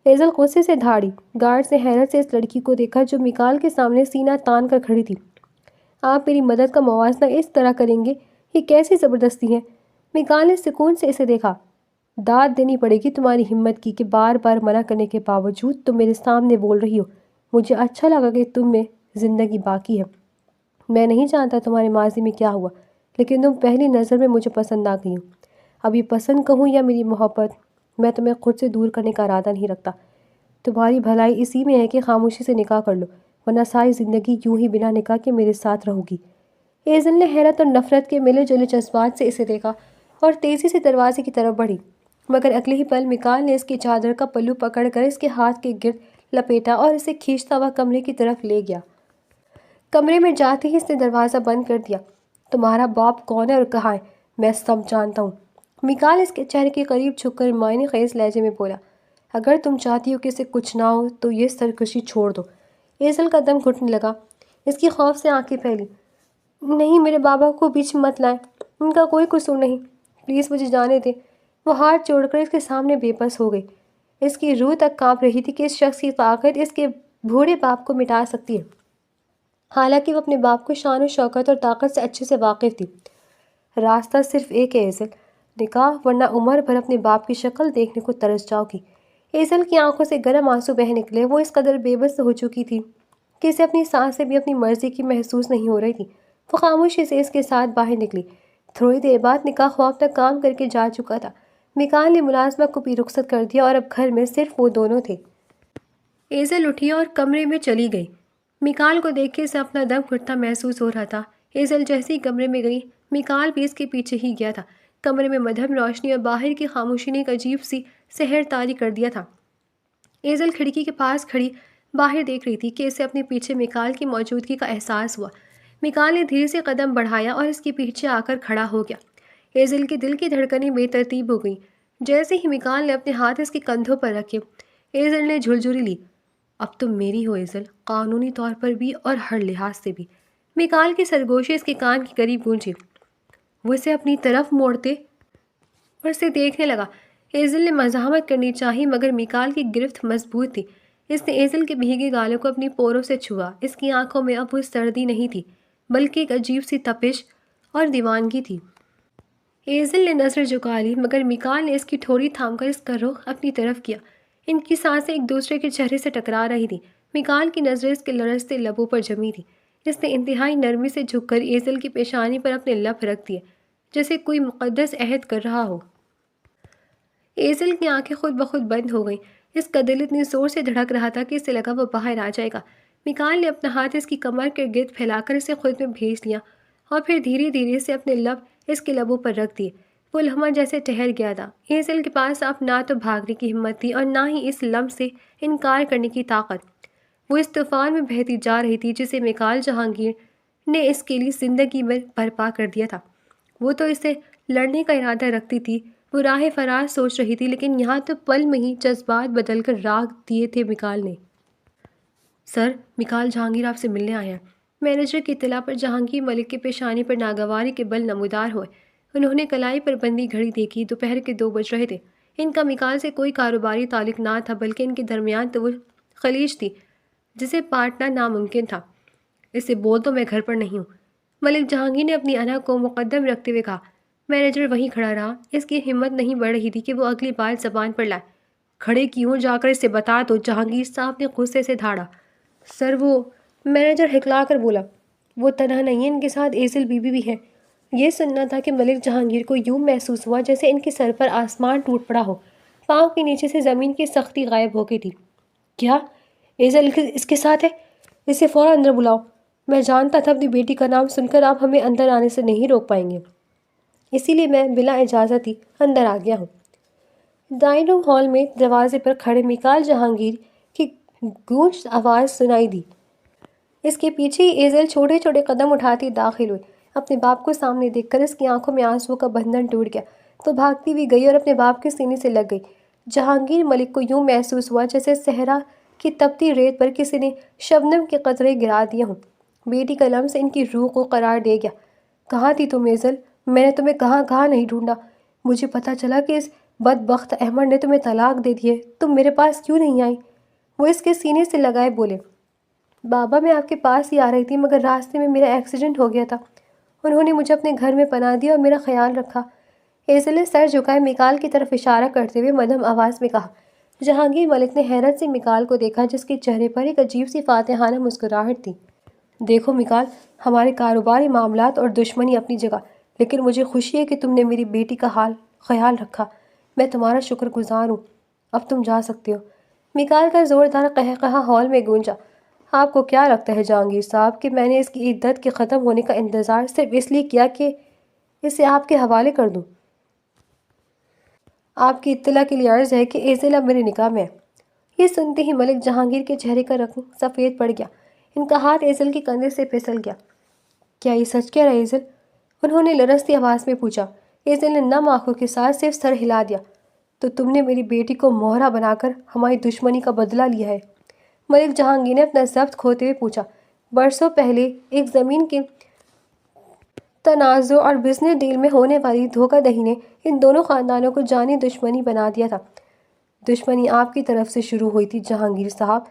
ایزل غصے سے دھاڑی۔ گارڈز نے حیرت سے اس لڑکی کو دیکھا جو میکال کے سامنے سینہ تان کر کھڑی تھی۔ آپ میری مدد کا موازنہ اس طرح کریں گے؟ یہ کیسی زبردستی ہے؟ میکال نے سکون سے اسے دیکھا۔ داد دینی پڑے گی تمہاری ہمت کی کہ بار بار منع کرنے کے باوجود تم میرے سامنے بول رہی ہو۔ مجھے اچھا لگا کہ تم میں زندگی باقی ہے۔ میں نہیں جانتا تمہارے ماضی میں کیا ہوا، لیکن تم پہلی نظر میں مجھے پسند آ گئی ہو۔ اب یہ پسند کہوں یا میری محبت، میں تمہیں خود سے دور کرنے کا ارادہ نہیں رکھتا۔ تمہاری بھلائی اسی میں ہے کہ خاموشی سے نکاح کر لو، ورنہ ساری زندگی یوں ہی بنا نکاح کے میرے ساتھ رہو گی۔ ایزل نے حیرت اور نفرت کے ملے جلے جذبات سے اسے دیکھا اور تیزی سے دروازے کی طرف بڑھی، مگر اگلے ہی پل میکال نے اس کی چادر کا پلو پکڑ کر اس کے ہاتھ کے گرد لپیٹا اور اسے کھینچتا ہوا کمرے کی طرف لے گیا۔ کمرے میں جاتے ہی اس نے دروازہ بند کر دیا۔ تمہارا باپ کون ہے اور کہاں ہے؟ میں سب جانتا ہوں، میکال اس کے چہرے کے قریب جھک کر معنی خیز لہجے میں بولا۔ اگر تم چاہتی ہو کہ اسے کچھ نہ ہو تو یہ سرکشی چھوڑ دو۔ ایزل کا دم گھٹنے لگا، اس کی خوف سے آنکھیں پھیلی۔ نہیں، میرے بابا کو بیچ مت لائیں، ان کا کوئی قصور نہیں، پلیز مجھے جانے دیں۔ وہ ہاتھ جوڑ کر اس کے سامنے بے بس ہو گئی۔ اس کی روح تک کانپ رہی تھی کہ اس شخص کی طاقت اس کے بوڑھے باپ کو مٹا سکتی ہے، حالانکہ وہ اپنے باپ کو شان و شوکت اور طاقت سے اچھے سے واقف تھی۔ راستہ صرف ایک ہے ایزل، نکاح، ورنہ عمر بھر اپنے باپ کی شکل دیکھنے کو ترس جاؤ گی۔ ایزل کی آنکھوں سے گرم آنسو بہہ نکلے۔ وہ اس قدر بے بس ہو چکی تھی کہ اسے اپنی سانسیں بھی اپنی مرضی کی محسوس نہیں ہو رہی تھی۔ وہ خاموشی سے اس کے ساتھ باہر نکلی۔ تھوڑی دیر بعد نکاح خواب اپنا کام کر کے جا چکا تھا۔ میکال نے ملازمہ کو بھی رخصت کر دیا اور اب گھر میں صرف وہ دونوں تھے۔ ایزل اٹھی اور کمرے میں چلی گئی۔ میکال کو دیکھ کے اسے اپنا دم گھٹتا محسوس ہو رہا تھا۔ ایزل جیسے ہی کمرے میں گئی، میکال بھی اس کے پیچھے ہی گیا تھا۔ کمرے میں مدھم روشنی اور باہر کی خاموشی نے ایک عجیب سی سحر تاری کر دیا تھا۔ ایزل کھڑکی کے پاس کھڑی باہر دیکھ رہی تھی کہ اسے اپنے پیچھے میکال کی موجودگی کا احساس ہوا۔ میکال نے دھیرے سے قدم بڑھایا اور اس کے پیچھے آ کر کھڑا ہو گیا۔ ایزل کے دل کی دھڑکنیں بے ترتیب ہو گئیں۔ جیسے ہی میکال نے اپنے ہاتھ اس کے کندھوں پر رکھے، ایزل نے جھرجھری لی۔ اب تم میری ہو ایزل، قانونی طور پر بھی اور ہر لحاظ سے بھی۔ میکال کی سرگوشی اس کے کان کے قریب گونجی۔ وہ اسے اپنی طرف موڑتے اور اسے دیکھنے لگا۔ ایزل نے مزاحمت کرنی چاہی، مگر میکال کی گرفت مضبوط تھی۔ اس نے ایزل کے بھیگے گالوں کو اپنی پوروں سے چھوا۔ اس کی آنکھوں میں اب وہ سردی نہیں تھی، بلکہ ایک عجیب سی تپش اور دیوانگی تھی۔ ایزل نے نظر جھکا لی، مگر میکال نے اس کی ٹھوڑی تھام کر اس کا رخ اپنی طرف کیا۔ ان کی سانسیں ایک دوسرے کے چہرے سے ٹکرا رہی تھیں۔ میکال کی نظریں اس کے لرزتے لبوں پر جمی تھیں۔ اس نے انتہائی نرمی سے جھک کر ایزل کی پیشانی پر اپنے لب رکھ دیے، جیسے کوئی مقدس عہد کر رہا ہو۔ ایزل کی آنکھیں خود بخود بند ہو گئیں۔ اس کا دل اتنی زور سے دھڑک رہا تھا کہ اسے لگا وہ باہر آ جائے گا۔ میکال نے اپنا ہاتھ اس کی کمر کے گرد پھیلا کر اسے خود میں بھیج لیا اور پھر دھیرے دھیرے سے اپنے لب اس کے لبوں پر رکھ دیے۔ وہ لمحہ جیسے ٹھہر گیا تھا۔ ایزل کے پاس اب نہ تو بھاگنے کی ہمت تھی اور نہ ہی اس لمح سے انکار کرنے کی طاقت۔ وہ اس طوفان میں بہتی جا رہی تھی جسے میکال جہانگیر نے اس کے لیے زندگی میں برپا کر دیا تھا۔ وہ تو اسے لڑنے کا ارادہ رکھتی تھی، وہ راہ فرار سوچ رہی تھی، لیکن یہاں تو پل میں ہی جذبات بدل کر راگ دیے تھے میکال نے۔ سر، میکال جہانگیر آپ سے ملنے آیا ہے۔ مینیجر کی اطلاع پر جہانگیر ملک کے پیشانی پر ناگواری کے بل نمودار ہوئے۔ انہوں نے کلائی پر بندی گھڑی دیکھی۔ دوپہر کے 2 بج رہے تھے۔ ان کا میکال سے کوئی کاروباری تعلق نہ تھا، بلکہ ان کے درمیان تو وہ خلیج تھی جسے پاٹنا ناممکن تھا۔ اس سے بول تو میں گھر پر نہیں ہوں، ملک جہانگیر نے اپنی انا کو مقدم رکھتے ہوئے کہا۔ مینیجر وہیں کھڑا رہا۔ اس کی ہمت نہیں بڑھ رہی تھی کہ وہ اگلی بات زبان پر لائے۔ کھڑے کیوں؟ جا کر اسے بتا دو، جہانگیر صاحب نے غصے سے دھاڑا۔ سر وہ، مینیجر ہکلا کر بولا، وہ تنہا نہیں ہے، ان کے ساتھ ایزل بی بی بھی ہے۔ یہ سننا تھا کہ ملک جہانگیر کو یوں محسوس ہوا جیسے ان کے سر پر آسمان ٹوٹ پڑا ہو۔ پاؤں کے نیچے سے زمین کی سختی غائب ہو گئی تھی۔ کیا ایزل اس کے ساتھ ہے؟ اسے فوراً اندر بلاؤ۔ میں جانتا تھا اپنی بیٹی کا نام سن کر آپ ہمیں اندر آنے سے نہیں روک پائیں گے، اسی لیے میں بلا اجازت ہی اندر آ گیا ہوں۔ ڈائننگ ہال میں دروازے پر کھڑے میکال جہانگیر کی گونج آواز سنائی دی۔ اس کے پیچھے ہی ایزل چھوٹے چھوٹے قدم اٹھاتی داخل ہوئی۔ اپنے باپ کو سامنے دیکھ کر اس کی آنکھوں میں آنسوؤں کا بندھن ٹوٹ گیا تو بھاگتی ہوئی گئی اور اپنے باپ کے سینے سے لگ گئی۔ جہانگیر ملک کو یوں محسوس ہوا جیسے صحرا کی تپتی ریت پر کسی نے شبنم کے قطرے گرا دیے ہوں۔ بیٹی کا لمس ان کی روح کو قرار دے گیا۔ کہاں تھی تم ایزل؟ میں نے تمہیں کہاں کہاں نہیں ڈھونڈا۔ مجھے پتہ چلا کہ اس بدبخت احمد نے تمہیں طلاق دے دی ہے۔ تم میرے پاس کیوں نہیں آئی؟ وہ اس کے سینے سے لگائے بولے، بابا میں آپ کے پاس ہی آ رہی تھی، مگر راستے میں میرا ایکسیڈنٹ ہو گیا تھا۔ انہوں نے مجھے اپنے گھر میں پناہ دی اور میرا خیال رکھا۔ ایزل نے سر جھکائے میکال کی طرف اشارہ کرتے ہوئے مدھم آواز میں کہا۔ جہانگیر ملک نے حیرت سے میکال کو دیکھا جس کے چہرے پر ایک عجیب سی فاتحانہ مسکراہٹ تھی۔ دیکھو میکال، ہمارے کاروباری معاملات اور دشمنی اپنی جگہ، لیکن مجھے خوشی ہے کہ تم نے میری بیٹی کا خیال رکھا۔ میں تمہارا شکر گزار ہوں۔ اب تم جا سکتے ہو۔ میکال کا زوردار قہقہہ ہال میں گونجا۔ آپ کو کیا لگتا ہے جہانگیر صاحب کہ میں نے اس کی عدت کے ختم ہونے کا انتظار صرف اس لیے کیا کہ اسے آپ کے حوالے کر دوں؟ آپ کی اطلاع کے لیے عرض ہے کہ ایزل اب میرے نکاح میں ہے۔ یہ سنتے ہی ملک جہانگیر کے چہرے کا رنگ سفید پڑ گیا۔ ان کا ہاتھ ایزل کے کندھے سے پھسل گیا۔ کیا یہ سچ کہہ رہا ہے ایزل؟ انہوں نے لرزتی آواز میں پوچھا۔ ایزل نے نم آنکھوں کے ساتھ صرف سر ہلا دیا۔ تو تم نے میری بیٹی کو مہرا بنا کر ہماری دشمنی کا بدلہ لیا ہے؟ ملک جہانگیر نے اپنا ضبط کھوتے ہوئے پوچھا۔ برسوں پہلے ایک زمین کے تنازع اور بزنس ڈیل میں ہونے والی دھوکہ دہی نے ان دونوں خاندانوں کو جانی دشمنی بنا دیا تھا۔ دشمنی آپ کی طرف سے شروع ہوئی تھی جہانگیر صاحب۔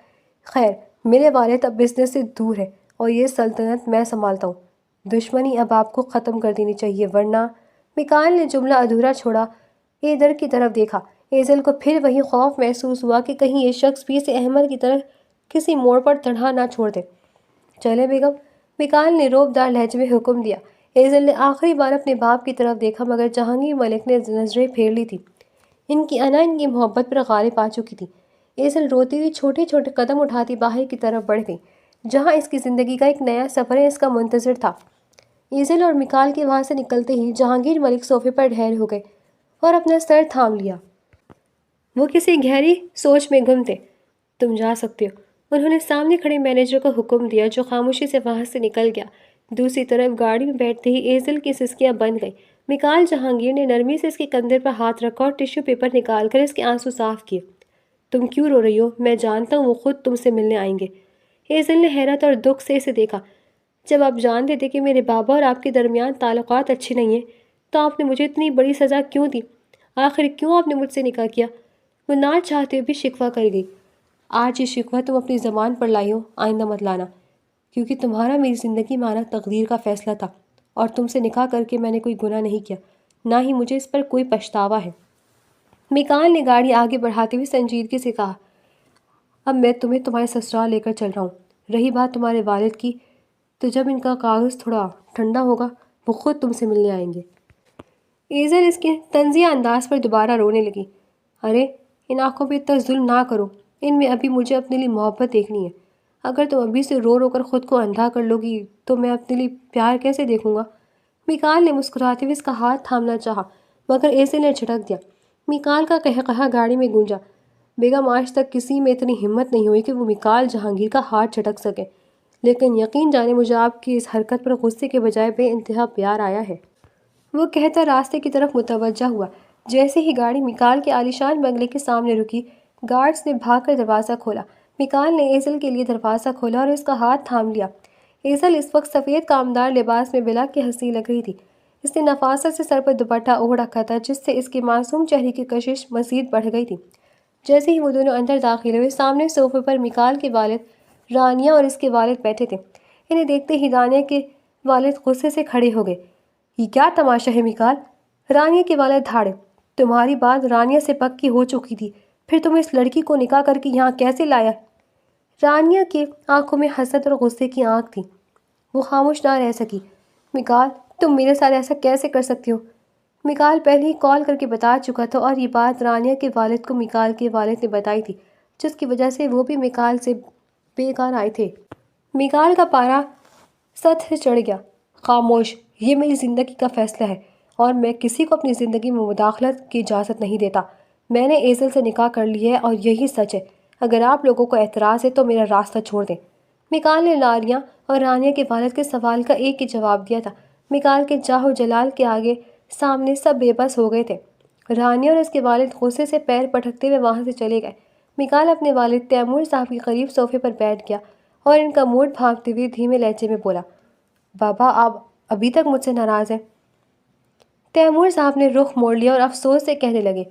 خیر، میرے والد اب بزنس سے دور ہے اور یہ سلطنت میں سنبھالتا ہوں۔ دشمنی اب آپ کو ختم کر دینی چاہیے، ورنہ… میکال نے جملہ ادھورا چھوڑا ایدر کی طرف دیکھا۔ ایزل کو پھر وہی خوف محسوس ہوا کہ کہیں یہ شخص بھی اسے احمد کی طرح کسی موڑ پر تڑھا نہ چھوڑ دے۔ چلے بیگم، میکال نے روبدار لہجے میں حکم دیا۔ ایزل نے آخری بار اپنے باپ کی طرف دیکھا مگر جہانگیر ملک نے نظریں پھیر لی تھی۔ ان کی انا ان کی محبت پر غالب آ چکی تھی۔ ایزل روتی ہوئی چھوٹے چھوٹے قدم اٹھاتی باہر کی طرف بڑھ گئی، جہاں اس کی زندگی کا ایک نیا سفر اس کا منتظر تھا۔ ایزل اور میکال کے وہاں سے نکلتے ہی جہانگیر ملک صوفے پر ڈھیر ہو گئے اور اپنا سر تھام لیا۔ وہ کسی گہری سوچ میں گم تھے۔ تم جا سکتے ہو، انہوں نے سامنے کھڑے مینیجر کو حکم دیا جو خاموشی سے وہاں سے نکل گیا۔ دوسری طرف گاڑی میں بیٹھتے ہی ایزل کی سسکیاں بند گئیں۔ میکال جہانگیر نے نرمی سے اس کے کندھے پر ہاتھ رکھا اور ٹیشو پیپر نکال کر اس کے آنسو صاف کیے۔ تم کیوں رو رہی ہو؟ میں جانتا ہوں وہ خود تم سے ملنے آئیں گے۔ ایزل نے حیرت اور دکھ سے اسے دیکھا۔ جب آپ جانتے تھے کہ میرے بابا اور آپ کے درمیان تعلقات اچھے نہیں ہیں تو آپ نے مجھے اتنی بڑی سزا کیوں دی؟ آخر کیوں آپ نے مجھ سے نکاح کیا؟ وہ نہ چاہتے ہوئے بھی شکوہ کر گئی۔ آج یہ شکوہ تم اپنی زبان پر لائی ہو، آئندہ مت لانا، کیونکہ تمہارا میری زندگی میں آنا تقدیر کا فیصلہ تھا اور تم سے نکاح کر کے میں نے کوئی گناہ نہیں کیا، نہ ہی مجھے اس پر کوئی پچھتاوا ہے۔ میکال نے گاڑی آگے بڑھاتے ہوئے سنجیدگی سے کہا، اب میں تمہیں تمہارے سسرال لے کر چل رہا ہوں۔ رہی بات تمہارے والد کی، تو جب ان کا کاغذ تھوڑا ٹھنڈا ہوگا وہ خود تم سے ملنے آئیں گے۔ ایزل اس کے طنزیہ انداز پر دوبارہ رونے لگی۔ ارے ان آنکھوں پہ اتنا ظلم نہ کرو، ان میں ابھی مجھے اپنے لیے محبت دیکھنی ہے۔ اگر تم ابھی سے رو رو کر خود کو اندھا کر لو گی تو میں اپنے لیے پیار کیسے دیکھوں گا؟ میکال نے مسکراتے ہوئے اس کا ہاتھ تھامنا چاہا مگر ایزل نے جھٹک دیا۔ میکال کا قہقہا گاڑی میں گونجا۔ بیگم آج تک کسی میں اتنی ہمت نہیں ہوئی کہ وہ میکال جہانگیر کا ہاتھ جھٹک سکے، لیکن یقین جانے مجھے آپ کی اس حرکت پر غصے کے بجائے بے انتہا پیار آیا ہے، وہ کہتا راستے کی طرف متوجہ ہوا۔ جیسے ہی گاڑی میکال کے عالیشان بنگلے کے سامنے رکی، گارڈز نے بھاگ کر دروازہ کھولا۔ میکال نے ایزل کے لیے دروازہ کھولا اور اس کا ہاتھ تھام لیا۔ ایزل اس وقت سفید کامدار لباس میں بلا کے ہنسی لگ رہی تھی۔ اس نے نفاست سے سر پر دوپٹہ اوڑھ رکھا تھا جس سے اس کے معصوم چہرے کی کشش مزید بڑھ گئی تھی۔ جیسے ہی وہ دونوں اندر داخل ہوئے، سامنے صوفے پر میکال کے والد رانیہ اور اس کے والد بیٹھے تھے۔ انہیں دیکھتے ہی رانیہ کے والد غصے سے کھڑے ہو گئے۔ یہ کیا تماشا ہے میکال؟ رانیہ کے والد دھاڑے۔ تمہاری بات رانیہ سے پکی ہو چکی تھی، پھر تم اس لڑکی کو نکاح کر کے یہاں کیسے لایا؟ رانیہ کی آنکھوں میں حسرت اور غصے کی آنکھ تھی، وہ خاموش نہ رہ سکی۔ میکال تم میرے ساتھ ایسا کیسے کر سکتی ہو؟ میکال پہلے ہی کال کر کے بتا چکا تھا اور یہ بات رانیہ کے والد کو میکال کے والد نے بتائی تھی، جس کی وجہ سے وہ بھی میکال سے بیگار آئے تھے۔ میکال کا پارا سطح سے چڑھ گیا۔ خاموش، یہ میری زندگی کا فیصلہ ہے اور میں کسی کو اپنی زندگی میں مداخلت کی اجازت نہیں دیتا۔ میں نے ایزل سے نکاح کر لی ہے اور یہی سچ ہے۔ اگر آپ لوگوں کو اعتراض ہے تو میرا راستہ چھوڑ دیں۔ میکال نے لاریہ اور رانیہ کے والد کے سوال کا ایک ہی جواب دیا تھا۔ میکال کے جاہ و جلال کے آگے سامنے سب بے بس ہو گئے تھے۔ رانیہ اور اس کے والد غصے سے پیر پٹکتے ہوئے وہاں سے چلے گئے۔ میکال اپنے والد تیمور صاحب کے قریب صوفے پر بیٹھ گیا اور ان کا موڈ بھانپتے ہوئے دھیمے لہجے میں بولا، بابا آپ ابھی تک مجھ سے ناراض ہیں؟ تیمور صاحب نے رخ موڑ لیا اور افسوس سے کہنے لگے،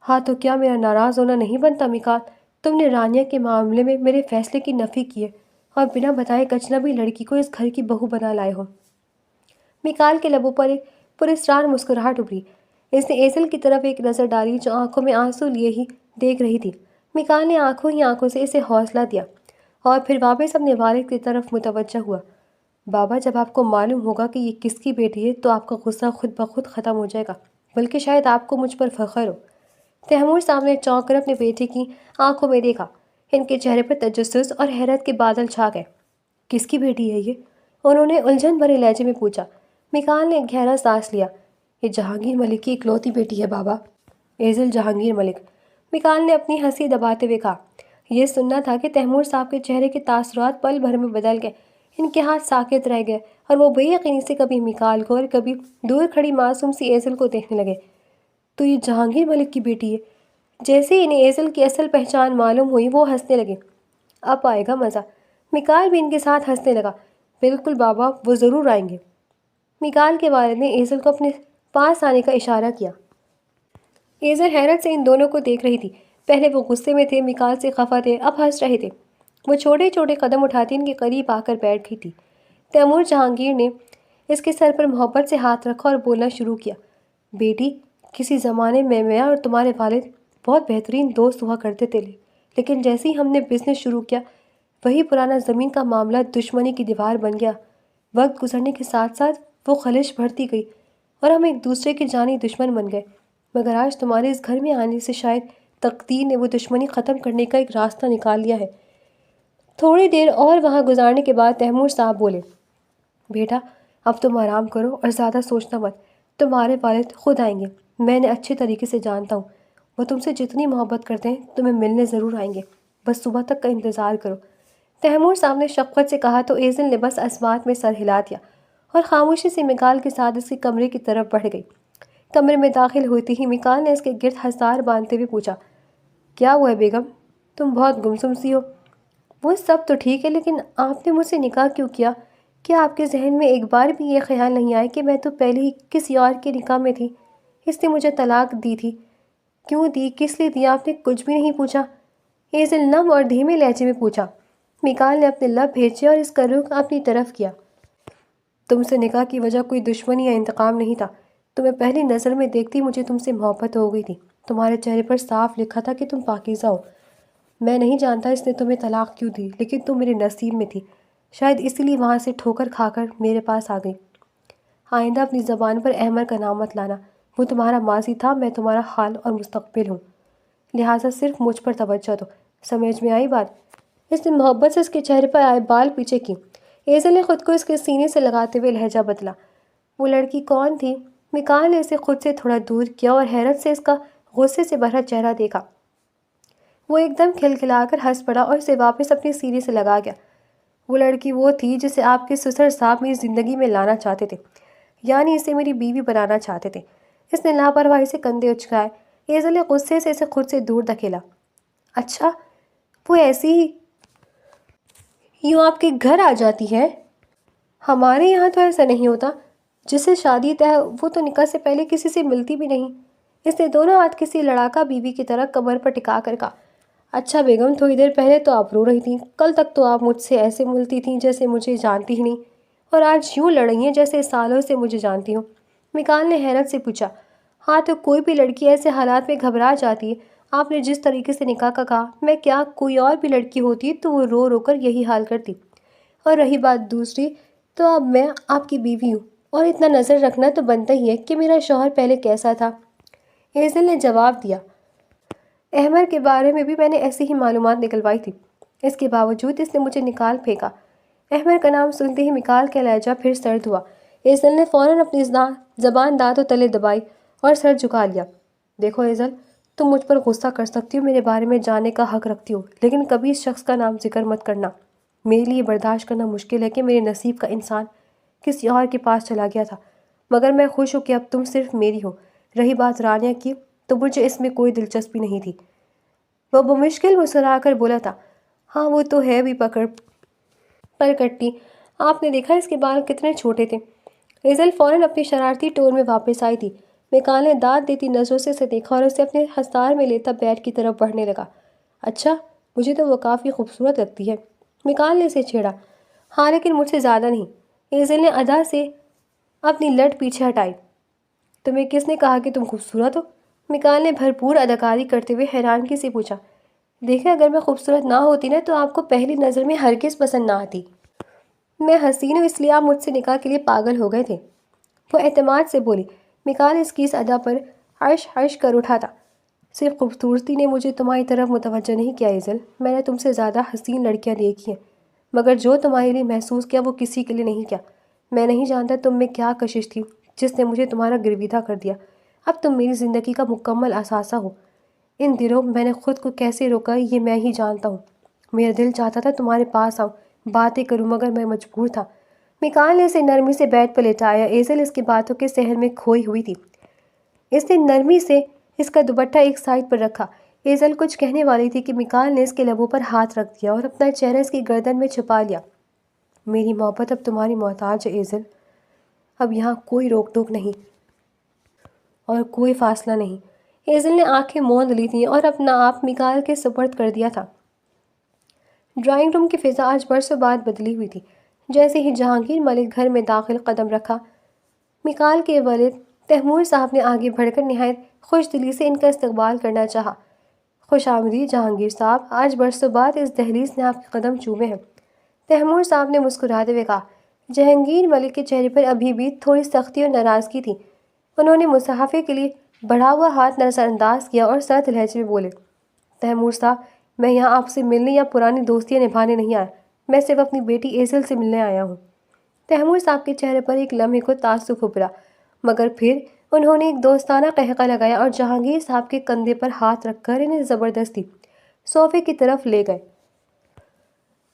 ہاں تو کیا میرا ناراض ہونا نہیں بنتا میکال؟ تم نے رانیہ کے معاملے میں میرے فیصلے کی نفی کی ہے اور بنا بتائے ایک اجنبی لڑکی کو اس گھر کی بہو بنا لائے ہو۔ میکال کے لبوں پر ایک پراسرار مسکراہٹ ابھری۔ اس نے ایزل کی طرف ایک نظر ڈالی جو آنکھوں میں آنسو لیے ہی دیکھ رہی تھی۔ میکال نے آنکھوں سے اسے حوصلہ دیا اور پھر واپس اپنے والد کی طرف متوجہ ہوا۔ بابا جب آپ کو معلوم ہوگا کہ یہ کس کی بیٹی ہے تو آپ کا غصہ خود بخود ختم ہو جائے گا، بلکہ شاید آپ کو مجھ پر فخر ہو۔ تیمور صاحب نے چونک کر اپنے بیٹے کی آنکھوں میں دیکھا۔ ان کے چہرے پر تجسس اور حیرت کے بادل چھا گئے۔ کس کی بیٹی ہے یہ؟ انہوں نے الجھن بھرے لہجے میں پوچھا۔ میکال نے گہرا سانس لیا۔ یہ جہانگیر ملک کی اکلوتی بیٹی ہے بابا، ایزل جہانگیر ملک۔ میکال نے اپنی ہنسی دباتے ہوئے کہا۔ یہ سننا تھا کہ تیمور صاحب کے چہرے کے تاثرات پل بھر میں بدل گئے۔ ان کے ہاتھ ساکت رہ گئے اور وہ بے یقینی سے کبھی میکال کو اور کبھی دور کھڑی معصوم سی ایزل کو دیکھنے لگے۔ تو یہ جہانگیر ملک کی بیٹی ہے؟ جیسے ہی انہیں ایزل کی اصل پہچان معلوم ہوئی وہ ہنسنے لگے۔ اب آئے گا مزہ۔ میکال بھی ان کے ساتھ ہنسنے لگا۔ بالکل بابا، وہ ضرور آئیں گے۔ میکال کے والد نے ایزل کو اپنے پاس آنے کا اشارہ کیا۔ ایزل حیرت سے ان دونوں کو دیکھ رہی تھی۔ پہلے وہ غصے میں تھے، میکال سے خفا تھے، اب ہنس رہے تھے۔ وہ چھوٹے چھوٹے قدم اٹھاتی ان کے قریب آ کر بیٹھ گئی تھی۔ تیمور جہانگیر نے اس کے سر پر محبت سے ہاتھ رکھا اور بولنا شروع کیا، بیٹی کسی زمانے میں اور تمہارے والد بہت بہترین دوست ہوا کرتے تھے، لیکن جیسے ہی ہم نے بزنس شروع کیا وہی پرانا زمین کا معاملہ دشمنی کی دیوار بن گیا۔ وقت گزرنے کے ساتھ ساتھ وہ خلش بڑھتی گئی اور ہم ایک دوسرے کے جانی دشمن بن گئے، مگر آج تمہارے اس گھر میں آنے سے شاید تقدیر نے وہ دشمنی ختم کرنے کا ایک راستہ نکال لیا ہے۔ تھوڑی دیر اور وہاں گزارنے کے بعد تیمور صاحب بولے، بیٹا اب تم آرام کرو اور زیادہ سوچنا مت، تمہارے والد خود آئیں گے، میں انہیں اچھے طریقے سے جانتا ہوں، وہ تم سے جتنی محبت کرتے ہیں تمہیں ملنے ضرور آئیں گے، بس صبح تک کا انتظار کرو۔ تیمور صاحب نے شفقت سے کہا تو ایزل نے بس اسبات میں سر ہلا دیا اور خاموشی سے میکال کے ساتھ اس کے کمرے کی طرف بڑھ گئی۔ کمرے میں داخل ہوتی ہی میکال نے اس کے گرد ہزار باندھتے ہوئے پوچھا، کیا ہوا ہے بیگم؟ تم بہت گمسم سی ہو۔ وہ سب تو ٹھیک ہے، لیکن آپ نے مجھ سے نکاح کیوں کیا؟ کیا آپ کے ذہن میں ایک بار بھی یہ خیال نہیں آیا کہ میں تو پہلے ہی کسی اور کے نکاح میں تھی؟ اس نے مجھے طلاق دی تھی، کیوں دی، کس لیے دی، آپ نے کچھ بھی نہیں پوچھا؟ ایزل نم اور دھیمے لہجے میں پوچھا۔ میکال نے اپنے لب بھیجے اور اس کا رخ اپنی طرف کیا۔ تم سے نکاح کی وجہ کوئی دشمنی یا انتقام نہیں تھا، تمہیں پہلی نظر میں دیکھتی مجھے تم سے محبت ہو گئی تھی، تمہارے چہرے پر صاف لکھا تھا کہ تم پاکیزہ ہو۔ میں نہیں جانتا اس نے تمہیں طلاق کیوں دی، لیکن تم میرے نصیب میں تھی، شاید اسی لیے وہاں سے ٹھوکر کھا کر میرے پاس آ گئی۔ آئندہ اپنی زبان پر احمر کا نام مت لانا، وہ تمہارا ماضی تھا، میں تمہارا حال اور مستقبل ہوں۔ لہٰذا صرف مجھ پر توجہ دو۔ سمجھ میں آئی بات؟ اس نے محبت سے اس کے چہرے پر آئے بال پیچھے کی۔ ایزل نے خود کو اس کے سینے سے لگاتے ہوئے لہجہ بدلا۔ وہ لڑکی کون تھی؟ میکال نے اسے خود سے تھوڑا دور کیا اور حیرت سے اس کا غصے سے بھرا چہرہ دیکھا۔ وہ ایک دم کھلکھلا کر ہنس پڑا اور اسے واپس اپنے سینے سے لگا گیا۔ وہ لڑکی وہ تھی جسے آپ کے سسر صاحب میری زندگی میں لانا چاہتے تھے، یعنی اسے میری بیوی بنانا چاہتے تھے۔ اس نے لاپرواہی سے کندھے اچکائے۔ ایزل نے غصے سے اسے خود سے دور دھکیلا۔ اچھا، وہ ایسی ہی یوں آپ کے گھر آ جاتی ہے؟ ہمارے یہاں تو ایسا نہیں ہوتا۔ جس سے شادی طے ہے وہ تو نکاح سے پہلے کسی سے ملتی بھی نہیں۔ اس نے دونوں ہاتھ کسی لڑاکا بیوی کی طرح کمر پر ٹکا کر کہا۔ اچھا بیگم، تھوڑی دیر پہلے تو آپ رو رہی تھیں، کل تک تو آپ مجھ سے ایسے ملتی تھیں جیسے مجھے جانتی ہی نہیں، اور آج یوں لڑ رہی ہیں جیسے سالوں سے مجھے جانتی ہوں۔ میکال نے حیرت سے پوچھا۔ ہاں تو کوئی بھی لڑکی ایسے حالات میں گھبرا جاتی ہے۔ آپ نے جس طریقے سے نکاح کا کہا، میں کیا کوئی اور بھی لڑکی ہوتی تو وہ رو رو کر یہی حال کرتی۔ اور رہی بات دوسری، تو اب میں آپ کی بیوی ہوں اور اتنا نظر رکھنا تو بنتا ہی ہے کہ میرا شوہر پہلے کیسا تھا۔ ایزل نے جواب دیا۔ احمر کے بارے میں بھی میں نے ایسی ہی معلومات نکلوائی تھی، اس کے باوجود اس نے مجھے نکال پھینکا۔ احمر کا نام سنتے ہی میکال کا لہجہ پھر سرد ہوا۔ ایزل نے فوراً اپنی زبان دانتوں تلے دبائی اور سر جھکا لیا۔ دیکھو ایزل، تم مجھ پر غصہ کر سکتی ہو، میرے بارے میں جاننے کا حق رکھتی ہو، لیکن کبھی اس شخص کا نام ذکر مت کرنا۔ میرے لیے برداشت کرنا مشکل ہے کہ میرے نصیب کا انسان کسی اور کے پاس چلا گیا تھا، مگر میں خوش ہوں کہ اب تم صرف میری ہو۔ رہی بات رانیہ کی، تو مجھے اس میں کوئی دلچسپی نہیں تھی۔ وہ بمشکل مسکرا کر بولا تھا۔ ہاں وہ تو ہے بھی پر کٹی، آپ نے دیکھا اس کے بال کتنے چھوٹے تھے۔ ایزل فوراً اپنی شرارتی ٹون میں واپس آئی تھی۔ میکال نے داد دیتی نظروں سے اسے دیکھا اور اسے اپنے ہستار میں لیتا بیڈ کی طرف بڑھنے لگا۔ اچھا، مجھے تو وہ کافی خوبصورت لگتی ہے، میکال نے اسے چھیڑا۔ ہاں لیکن مجھ سے زیادہ نہیں۔ ایزل نے ادا سے اپنی لٹ پیچھے ہٹائی۔ تمہیں کس نے کہا کہ تم خوبصورت ہو؟ میکال نے بھرپور اداکاری کرتے ہوئے حیرانگی سے پوچھا۔ دیکھیں، اگر میں خوبصورت نہ ہوتی نا تو آپ کو پہلی نظر میں ہرگز پسند نہ آتی۔ میں حسین ہوں، اس لیے آپ مجھ سے نکاح کے لیے پاگل ہو گئے تھے، وہ اعتماد سے بولی۔ میکال اس کی اس ادا پر عرش عرش کر اٹھا تھا۔ صرف خوبصورتی نے مجھے تمہاری طرف متوجہ نہیں کیا ایزل، میں نے تم سے زیادہ حسین لڑکیاں دیکھی ہیں، مگر جو تمہارے لیے محسوس کیا وہ کسی کے لیے نہیں کیا۔ میں نہیں جانتا تم میں کیا کشش تھی جس نے مجھے تمہارا گرویدہ کر دیا۔ اب تم میری زندگی کا مکمل اثاثہ ہو۔ ان دنوں میں نے خود کو کیسے روکا یہ میں ہی جانتا ہوں۔ میرا دل چاہتا تھا تمہارے پاس آؤں، باتیں کروں، مگر میں مجبور تھا۔ میکال نے اسے نرمی سے بیڈ پر لٹایا۔ ایزل اس کی باتوں کے سحر میں کھوئی ہوئی تھی۔ اس نے نرمی سے اس کا دوپٹہ ایک سائڈ پر رکھا۔ ایزل کچھ کہنے والی تھی کہ میکال نے اس کے لبوں پر ہاتھ رکھ دیا اور اپنا چہرہ اس کی گردن میں چھپا لیا۔ میری محبت اب تمہاری محتاج ہے ایزل، اب یہاں کوئی روک ٹوک نہیں اور کوئی فاصلہ نہیں۔ ایزل نے آنکھیں موند لی تھیں اور اپنا آپ میکال کے سپرد کر دیا تھا۔ ڈرائنگ روم کی فضا آج برسوں بعد بدلی ہوئی تھی۔ جیسے ہی جہانگیر ملک گھر میں داخل قدم رکھا، میکال کے والد تیمور صاحب نے آگے بڑھ کر نہایت خوش دلی سے ان کا استقبال کرنا چاہا۔ خوش آمدید جہانگیر صاحب، آج برسوں بعد اس دہلیز نے آپ کے قدم چومے ہیں، تیمور صاحب نے مسکراتے ہوئے کہا۔ جہانگیر ملک کے چہرے پر ابھی بھی تھوڑی سختی اور ناراضگی تھی۔ انہوں نے مصحفے کے لیے بڑھا ہوا ہاتھ نظر انداز کیا اور سرد لہجے میں بولے۔ تیمور صاحب، میں یہاں آپ سے ملنے یا پرانی دوستیاں نبھانے نہیں آیا، میں صرف اپنی بیٹی ایزل سے ملنے آیا ہوں۔ تیمور صاحب کے چہرے پر ایک لمحے کو تعصب ابھرا، مگر پھر انہوں نے ایک دوستانہ قہقہ لگایا اور جہانگیر صاحب کے کندھے پر ہاتھ رکھ کر انہیں زبردستی صوفے کی طرف لے گئے۔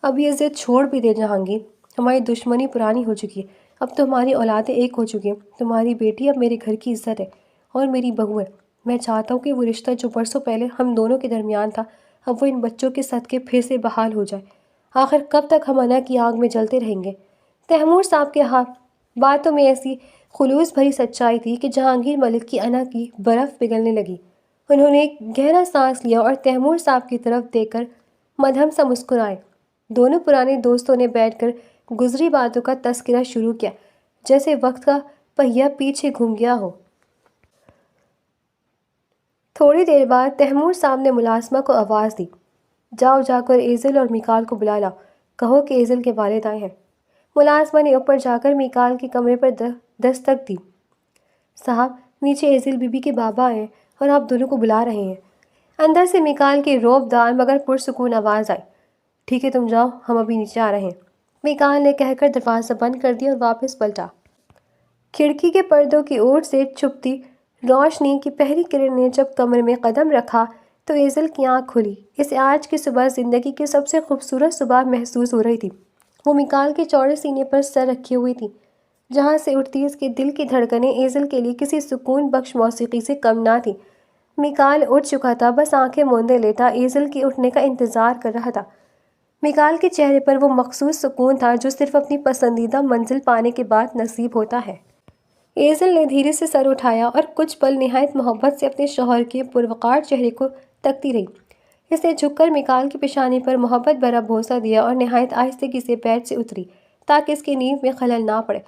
اب یہ ضد چھوڑ بھی دے جہانگیر، ہماری دشمنی پرانی ہو چکی ہے، اب تو ہماری اولادیں ایک ہو چکی ہیں۔ تمہاری بیٹی اب میرے گھر کی عزت ہے اور میری بہو ہے۔ میں چاہتا ہوں کہ وہ رشتہ جو برسوں پہلے ہم دونوں کے درمیان تھا، اب وہ ان بچوں کے صدقے پھر سے بحال ہو جائے۔ آخر کب تک ہم انا کی آگ میں جلتے رہیں گے؟ تیمور صاحب کے باتوں میں ایسی خلوص بھری سچائی تھی کہ جہانگیر ملک کی انا کی برف پگھلنے لگی۔ انہوں نے ایک گہرا سانس لیا اور تیمور صاحب کی طرف دیکھ کر مدھم سا مسکرائے۔ دونوں پرانے دوستوں نے بیٹھ کر گزری باتوں کا تذکرہ شروع کیا، جیسے وقت کا پہیہ پیچھے گھوم گیا ہو۔ تھوڑی دیر بعد تیمور صاحب نے ملازمہ کو آواز دی۔ جاؤ جا کر ایزل اور میکال کو بلا لاؤ، کہو کہ ایزل کے والد آئے ہیں۔ ملازمہ نے اوپر جا کر میکال کے کمرے پر دستک دی۔ صاحب، نیچے ایزل بی بی کے بابا آئے ہیں اور آپ دونوں کو بلا رہے ہیں۔ اندر سے میکال کی روبدار مگر پرسکون آواز آئی، ٹھیک ہے تم جاؤ، ہم ابھی نیچے آ رہے ہیں۔ میکال نے کہہ کر دروازہ بند کر دیا اور واپس پلٹا۔ کھڑکی کے پردوں کی اوٹ سے چھپتی روشنی کی پہلی کرن نے جب کمرے میں قدم رکھا تو ایزل کی آنکھ کھلی۔ اسے آج کی صبح زندگی کی سب سے خوبصورت صبح محسوس ہو رہی تھی۔ وہ میکال کے چوڑے سینے پر سر رکھی ہوئی تھی، جہاں سے اٹھتی اس کے دل کی دھڑکنیں ایزل کے لیے کسی سکون بخش موسیقی سے کم نہ تھی۔ میکال اٹھ چکا تھا، بس آنکھیں موندے لیٹا ایزل کے اٹھنے کا انتظار کر رہا تھا۔ میکال کے چہرے پر وہ مخصوص سکون تھا جو صرف اپنی پسندیدہ منزل پانے کے بعد نصیب ہوتا ہے۔ ایزل نے دھیرے سے سر اٹھایا اور کچھ پل نہایت محبت سے اپنے شوہر کے پروقار چہرے کو تکتی رہی۔ اس نے جھک کر میکال کی پیشانی پر محبت بھرا بوسہ دیا اور نہایت آہستگی سے بیڈ سے اتری تاکہ اس کی نیند میں خلل نہ پڑے،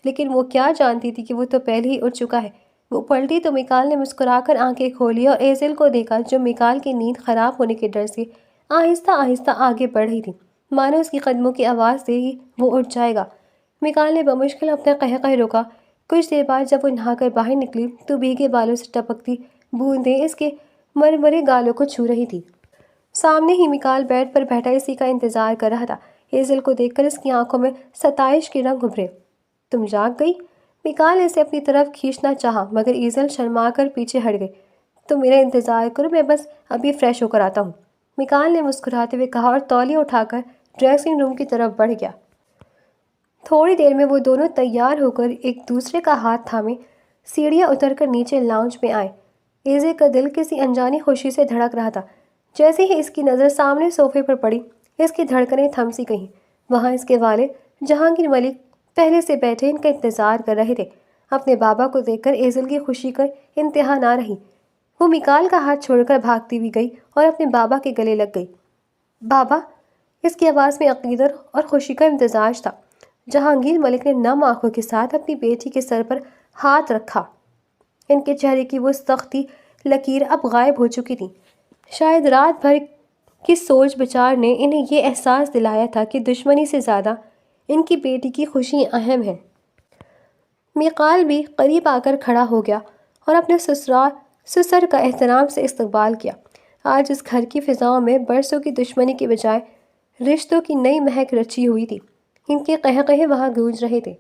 لیکن وہ کیا جانتی تھی کہ وہ تو پہلے ہی اٹھ چکا ہے۔ وہ پلٹی تو میکال نے مسکرا کر آنکھیں کھولی اور ایزل کو دیکھا جو میکال کی نیند خراب ہونے کے ڈر سے آہستہ آہستہ آگے بڑھ رہی تھی، مانو اس کی قدموں کی آواز سے ہی وہ اٹھ جائے گا۔ میکال نے بمشکل اپنا قہقہ روکا۔ کچھ دیر بعد جب وہ نہا کر باہر نکلی تو بھیگے بالوں سے ٹپکتی بوندیں اس کے مرمرے گالوں کو چھو رہی تھی۔ سامنے ہی میکال بیڈ پر بیٹھا اسی کا انتظار کر رہا تھا۔ ایزل کو دیکھ کر اس کی آنکھوں میں ستائش کے رنگ ابھرے۔ تم جاگ گئی؟ میکال نے اسے اپنی طرف کھینچنا چاہا مگر ایزل شرما کر پیچھے ہٹ گئی۔ تم میرا انتظار کرو، میں بس ابھی فریش ہو کر آتا ہوں، میکال نے مسکراتے ہوئے کہا اور تولیہ اٹھا کر ڈریسنگ روم کی طرف بڑھ گیا۔ تھوڑی دیر میں وہ دونوں تیار ہو کر ایک دوسرے کا ہاتھ تھامے سیڑھیاں اتر کر نیچے لاؤنج میں آئے۔ ایزل کا دل کسی انجانی خوشی سے دھڑک رہا تھا۔ جیسے ہی اس کی نظر سامنے صوفے پر پڑی اس کی دھڑکنیں تھم سی گئیں۔ وہاں اس کے والد جہانگیر ملک پہلے سے بیٹھے ان کا انتظار کر رہے تھے۔ اپنے بابا کو دیکھ کر ایزل کی خوشی کا انتہا نہ رہی۔ وہ میکال کا ہاتھ چھوڑ کر بھاگتی ہوئی گئی اور اپنے بابا کے گلے لگ گئی۔ بابا! اس کی آواز میں عقیدت اور خوشی کا امتزاج تھا۔ جہانگیر ملک نے نم آنکھوں کے ساتھ اپنی بیٹی کے سر پر ہاتھ رکھا۔ ان کے چہرے کی وہ سختی لکیر اب غائب ہو چکی تھی۔ شاید رات بھر کی سوچ بچار نے انہیں یہ احساس دلایا تھا کہ دشمنی سے زیادہ ان کی بیٹی کی خوشی اہم ہے۔ میکال بھی قریب آ کر کھڑا ہو گیا اور اپنے سسر کا احترام سے استقبال کیا۔ آج اس گھر کی فضاؤں میں برسوں کی دشمنی کے بجائے رشتوں کی نئی مہک رچی ہوئی تھی۔ ان کے قہقہے وہاں گونج رہے تھے۔